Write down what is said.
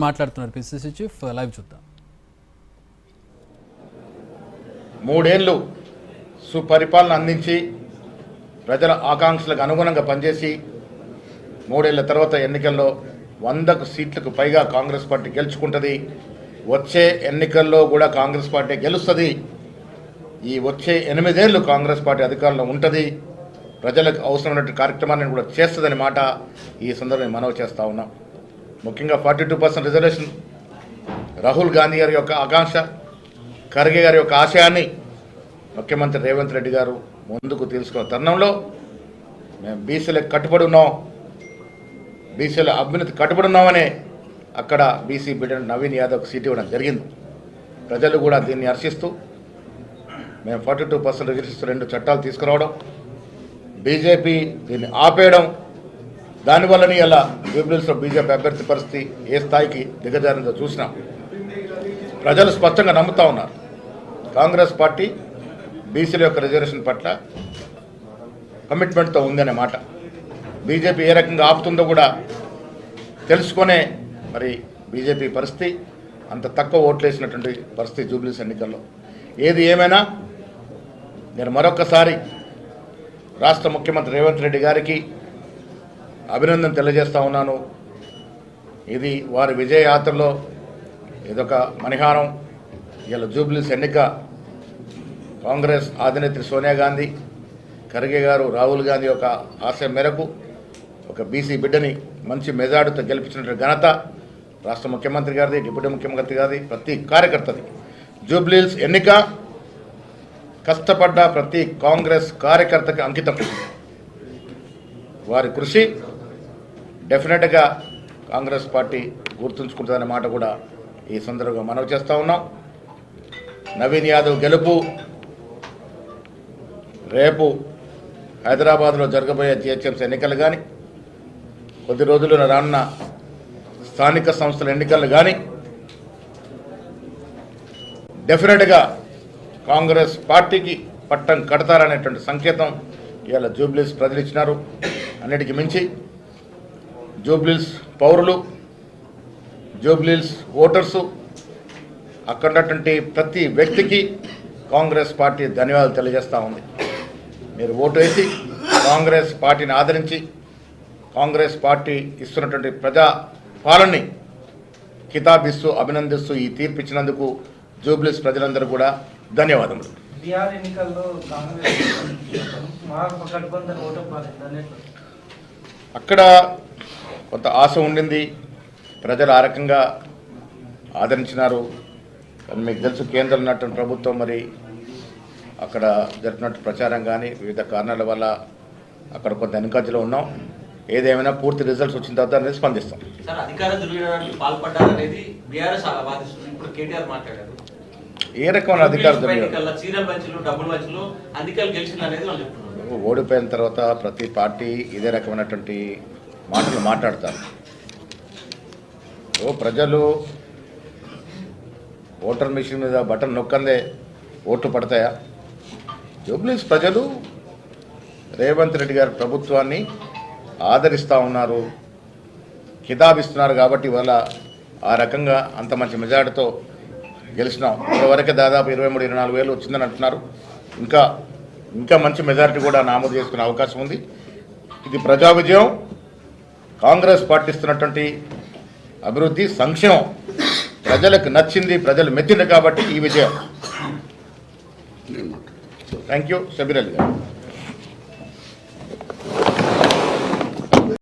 మాట్లాడుతున్నారు PCC chief. Live చూద్దాం. 3 ఏళ్ళు సుపరిపాలన అందించి ప్రజల ఆకాంక్షలకు అనుగుణంగా పనిచేసి 3 ఏళ్ల తర్వాత ఎన్నికల్లో 100 సీట్లకు పైగా కాంగ్రెస్ పార్టీ గెలుచుకుంటుంది. వచ్చే ఎన్నికల్లో కూడా కాంగ్రెస్ పార్టీ గెలుస్తుంది. ఈ వచ్చే 8 ఏళ్ళు కాంగ్రెస్ పార్టీ అధికారంలో ఉంటుంది. ప్రజలకు అవసరమైన కార్యక్రమాన్ని కూడా చేస్తుందని మాట ఈ సందర్భంగా మనవి చేస్తూ ఉన్నాం. ముఖ్యంగా 42% రిజర్వేషన్ రాహుల్ గాంధీ గారి యొక్క ఆకాంక్ష, ఖర్గే గారి యొక్క ఆశయాన్ని ముఖ్యమంత్రి రేవంత్ రెడ్డి గారు ముందుకు తీసుకున్న తరుణంలో మేము బీసీలకు కట్టుబడి ఉన్నాం, బీసీల అభ్యున్నతి కట్టుబడి ఉన్నామనే అక్కడ బీసీ బిడ్డ నవీన్ యాదవ్కి సీట్ ఇవ్వడం జరిగింది. ప్రజలు కూడా దీన్ని హర్షిస్తూ మేము 42% రిజర్వేషన్ 2 చట్టాలు తీసుకురావడం, బీజేపీ దీన్ని ఆపేయడం, దానివల్లనే ఇలా జూబ్లీహిల్స్లో బీజేపీ అభ్యర్థి పరిస్థితి ఏ స్థాయికి దిగజారిందో చూసినాం. ప్రజలు స్పష్టంగా నమ్ముతా ఉన్నారు కాంగ్రెస్ పార్టీ బీసీల యొక్క రిజర్వేషన్ పట్ల కమిట్మెంట్తో ఉందనే మాట. బీజేపీ ఏ రకంగా ఆపుతుందో కూడా తెలుసుకునే మరి బీజేపీ పరిస్థితి అంత తక్కువ ఓట్లు వేసినటువంటి పరిస్థితి జూబ్లీహిల్స్ ఎన్నికల్లో. ఏది ఏమైనా నేను మరొకసారి రాష్ట్ర ముఖ్యమంత్రి రేవంత్ రెడ్డి గారికి అభినందన తెలియజేస్తూ ఉన్నాను. ఇది వారి విజయయాత్రలో ఇదొక మణిహారం. ఇలా జూబ్లీహిల్స్ ఎన్నిక కాంగ్రెస్ అధినేత్రి సోనియా గాంధీ, ఖర్గే గారు, రాహుల్ గాంధీ యొక్క ఆశయం మేరకు ఒక బీసీ బిడ్డని మంచి మెజార్టీతో గెలిపించిన ఘనత రాష్ట్ర ముఖ్యమంత్రి గారిది, డిప్యూటీ ముఖ్యమంత్రి గారిది, ప్రతి కార్యకర్తది. జూబ్లీహిల్స్ ఎన్నిక కష్టపడ్డ ప్రతి కాంగ్రెస్ కార్యకర్తకి అంకితం. వారి కృషి డెఫినెట్గా కాంగ్రెస్ పార్టీ గుర్తుంచుకుంటుందనే మాట కూడా ఈ సందర్భంగా మనవి చేస్తూ ఉన్నాం. నవీన్ యాదవ్ గెలుపు రేపు హైదరాబాద్లో జరగబోయే జిహెచ్ఎంసీ ఎన్నికలు కానీ, కొద్ది రోజుల్లో రానున్న స్థానిక సంస్థల ఎన్నికలు కానీ డెఫినెట్గా కాంగ్రెస్ పార్టీకి పట్టం కడతారనేటువంటి సంకేతం ఇవాళ జూబ్లీహిల్స్ ప్రజలు ఇచ్చినారు. అన్నిటికీ మించి జూబ్లీహిల్స్ పౌరులు, జూబ్లీహిల్స్ ఓటర్సు, అక్కడ ఉన్నటువంటి ప్రతి వ్యక్తికి కాంగ్రెస్ పార్టీ ధన్యవాదాలు తెలియజేస్తూ ఉంది. మీరు ఓటు వేసి కాంగ్రెస్ పార్టీని ఆదరించి కాంగ్రెస్ పార్టీ ఇస్తున్నటువంటి ప్రజా పాలనని కితాబిస్తూ అభినందిస్తూ ఈ తీర్పు ఇచ్చినందుకు జూబ్లీహిల్స్ ప్రజలందరూ కూడా ధన్యవాదములు. అక్కడ కొంత ఆశ ఉండింది, ప్రజలు ఆ రకంగా ఆదరించినారు. కానీ మీకు తెలుసు కేంద్రంలో ఉన్నటువంటి ప్రభుత్వం మరి అక్కడ జరిపినట్టు ప్రచారం కానీ వివిధ కారణాల వల్ల అక్కడ కొంత వెనుకంజలో ఉన్నాం. ఏదేమైనా పూర్తి రిజల్ట్స్ వచ్చిన తర్వాత అనేది స్పందిస్తాం. ఏ రకమైన అధికార ఓడిపోయిన తర్వాత ప్రతి పార్టీ ఇదే రకమైనటువంటి మాటలు మాట్లాడతారు. ప్రజలు ఓటర్ మిషన్ మీద బటన్ నొక్కందే ఓట్లు పడతాయా? జూబ్లీహిల్స్ ప్రజలు రేవంత్ రెడ్డి గారి ప్రభుత్వాన్ని ఆదరిస్తూ ఉన్నారు, కితాబిస్తున్నారు. కాబట్టి ఇవాళ ఆ రకంగా అంత మంచి మెజార్టీతో గెలిచినాం. ఇప్పటివరకే దాదాపు 23-24 వేలు వచ్చిందని అంటున్నారు. ఇంకా మంచి మెజారిటీ కూడా నమోదు చేసుకునే అవకాశం ఉంది. ఇది ప్రజా విజయం. కాంగ్రెస్ పార్టీ ఇస్తున్నటువంటి అభివృద్ధి, సంక్షేమం ప్రజలకు నచ్చింది, ప్రజలు మెచ్చింది. కాబట్టి ఈ విజయం. Thank you. షబీర్ అలీ గారు.